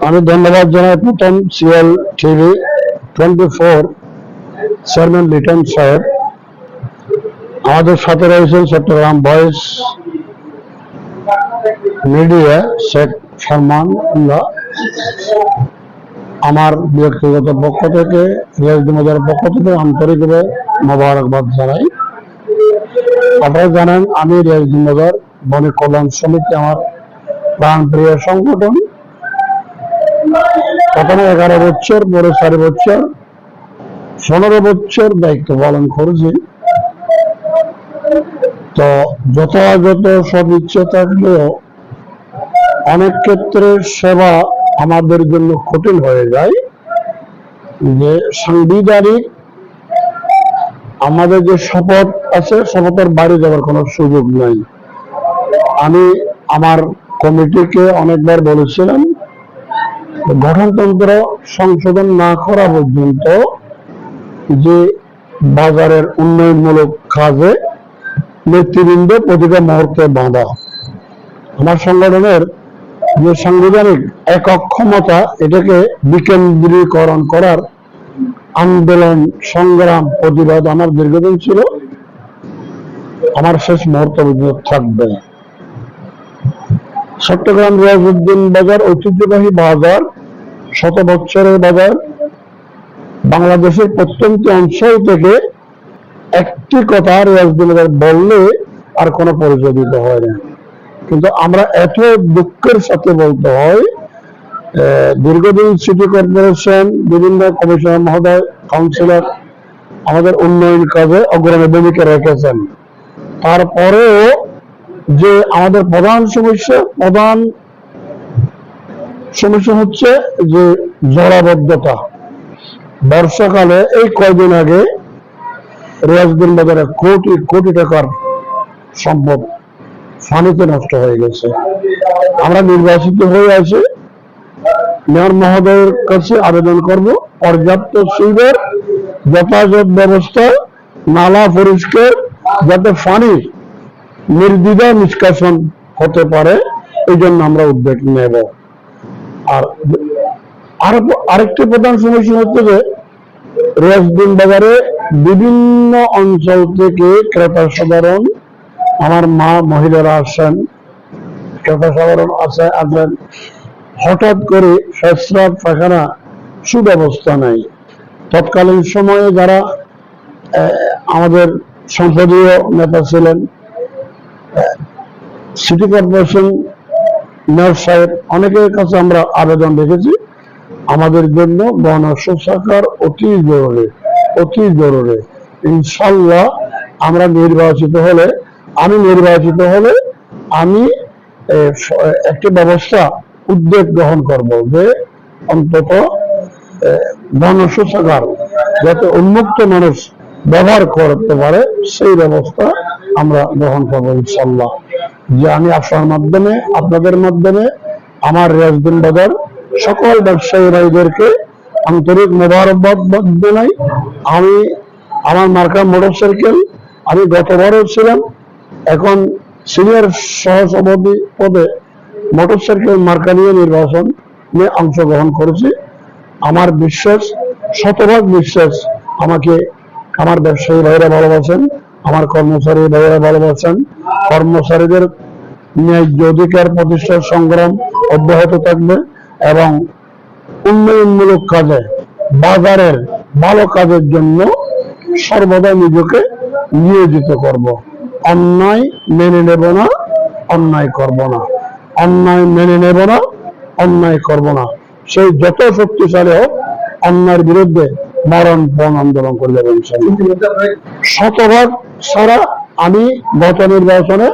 আমি ধন্যবাদ জানাই প্রথম সিএল টিভি 24 চেয়ারম্যান লিটন সাহেব, আমাদের সাথে রয়েছেন চট্টগ্রাম ভয়েস মিডিয়া শেখ সালমানুল্লাহ। আমার ব্যক্তিগত পক্ষ থেকে রিয়াজুদ্দিনের পক্ষ থেকে আন্তরিকভাবে মোবারকবাদ জানাই। আপনারা জানেন আমি রিয়াজুদ্দিন বণিক কল্যাণ সমিতি আমার প্রাণপ্রিয় সংগঠন। প্রথমে 11 বছর, পরে 4 বছর, 15 বছর দায়িত্ব পালন করেছি। তো যথাযথ সদিচ্ছা থাকলেও অনেক ক্ষেত্রে সেবা আমাদের জন্য কঠিন হয়ে যায়। যে সাংবিধানিক আমাদের যে শপথ আছে, শপথের বাইরে যাওয়ার কোনো সুযোগ নাই। আমি আমার কমিটিকে অনেকবার বলেছিলাম, গঠনতন্ত্র সংশোধন না করা পর্যন্ত যে বাজারের উন্নয়নমূলক কাজে নেতৃবৃন্দ প্রতিটা মুহূর্তে বাঁধা। আমার সংগঠনের যে সাংবিধানিক একক ক্ষমতা, এটাকে বিকেন্দ্রীকরণ করার আন্দোলন, সংগ্রাম, প্রতিবাদ আমার দীর্ঘদিন ছিল, আমার শেষ মুহূর্ত পর্যন্ত থাকবে। চট্টগ্রাম রিয়াজুদ্দিন বাজার ঐতিহ্যবাহী বাজার, 100 বছরের বাজার। বাংলাদেশের প্রত্যন্ত অঞ্চল থেকে একটি কথা রিয়াজুদ্দিন বাজার বললে আর কোনো পরিচয় দিতে হয় না, কিন্তু আমরা এত দুঃখের সাথে বলতে হয়, দীর্ঘদিন সিটি কর্পোরেশন, বিভিন্ন কমিশনার মহোদয়, কাউন্সিলর আমাদের উন্নয়ন কাজে অগ্রণী ভূমিকা রেখেছেন। তারপরেও যে আমাদের প্রধান সমস্যা হচ্ছে যে জলাবদ্ধতা। বর্ষাকালে এই কয়দিন আগে রিয়াজুদ্দিন বাজারে কোটি কোটি টাকার সম্পদ পানিতে নষ্ট হয়ে গেছে। আমরা নির্বাচিত হয়ে আছি, মেয়র মহোদয়ের কাছে আবেদন করব পর্যাপ্ত সুবিধার যথাযথ ব্যবস্থা, নালা পরিষ্কার, যাতে পানি নির্দ্বিধায় নিষ্কাশন হতে পারে, এই জন্য আমরা উদ্যোগ নেব। আর আরেকটি প্রধান সমস্যা হচ্ছে যে রিয়াজুদ্দিন বাজারে বিভিন্ন অঞ্চল থেকে ক্রেতা সাধারণ, আমার মা মহিলারা আসেন, ক্রেতা সাধারণ আসেন, হঠাৎ করে পেশাব পায়খানা সুব্যবস্থা নাই। তৎকালীন সময়ে যারা আমাদের সংসদীয় নেতা ছিলেন, সিটি কর্পোরেশন মেয়র সাহেব, অনেকের কাছে আমরা আবেদন রেখেছি, আমাদের জন্য গণশৌচাগার অতি জরুরি। ইনশাল্লাহ আমরা নির্বাচিত হলে আমি একটি ব্যবস্থা উদ্যোগ গ্রহণ করব যে অন্তত গণশৌচাগার যাতে উন্মুক্ত মানুষ ব্যবহার করতে পারে, সেই ব্যবস্থা আমরা গ্রহণ করবো ইনশাল্লাহ। যে আমি আপনাদের মাধ্যমে আমার রিয়াজুদ্দিন বাজার সকল ব্যবসায়ী ভাইদেরকে আন্তরিক মোবারকবাদ জানাই। আমি আমার মার্কা মোটরসাইকেল, আমি গতবারও ছিলাম, এখন সিনিয়র সহসভাপতি পদে মোটরসাইকেল মার্কা নিয়ে নির্বাচনে অংশগ্রহণ করেছি। আমার বিশ্বাস, শতভাগ বিশ্বাস, আমাকে আমার ব্যবসায়ী ভাইরা ভালোবাসেন, আমার কর্মচারী ভাইরা ভালোবাসেন। কর্মচারীদের ন্যায্য অধিকার প্রতিষ্ঠার সংগ্রাম অব্যাহত থাকবে এবং উন্নয়নমূলক কাজে, বাজারের ভালো কাজের জন্য সর্বদা নিজেকে নিয়োজিত করব। অন্যায় মেনে নেব না, অন্যায় করব না, অন্যায় করব না। সেই যত শক্তিশালী হোক, অন্যায়ের বিরুদ্ধে মরণপণ আন্দোলন করে যাবে ইনশাআল্লাহ। শতভাগ ছাড়া আমি গত নির্বাচনে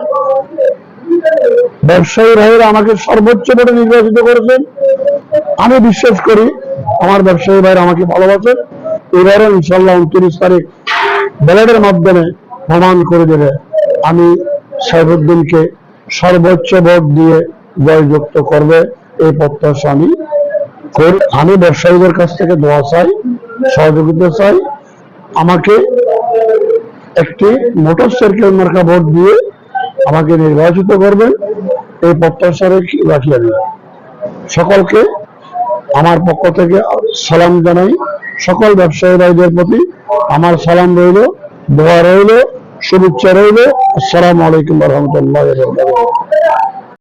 ব্যবসায়ী ভাইয়েরা আমাকে সর্বোচ্চ ভোটে নির্বাচিত করেছেন। আমি বিশ্বাস করি আমার ব্যবসায়ী ভাইরা আমাকে ভালোবাসেন। এবারে ইনশাআল্লাহ 29 তারিখ ব্যালটের মাধ্যমে প্রমাণ করে দেবে। আমি সাইফুদ্দিনকে সর্বোচ্চ ভোট দিয়ে জয়যুক্ত করবে, এই প্রত্যাশা আমি করি। আমি ব্যবসায়ীদের কাছ থেকে দোয়া চাই, সহযোগিতা চাই। আমাকে একটি মোটরসাইকেল মার্কা ভোট দিয়ে আমাকে নির্বাচিত করবেন, এই প্রত্যাশা রাখি আমি। সকলকে আমার পক্ষ থেকে সালাম জানাই। সকল ব্যবসায়ী ভাইদের প্রতি আমার সালাম রইল, দোয়া রইল, শুভেচ্ছা রইল। আসসালামু আলাইকুম ওয়া রাহমাতুল্লাহি ওয়া বারাকাতুহু।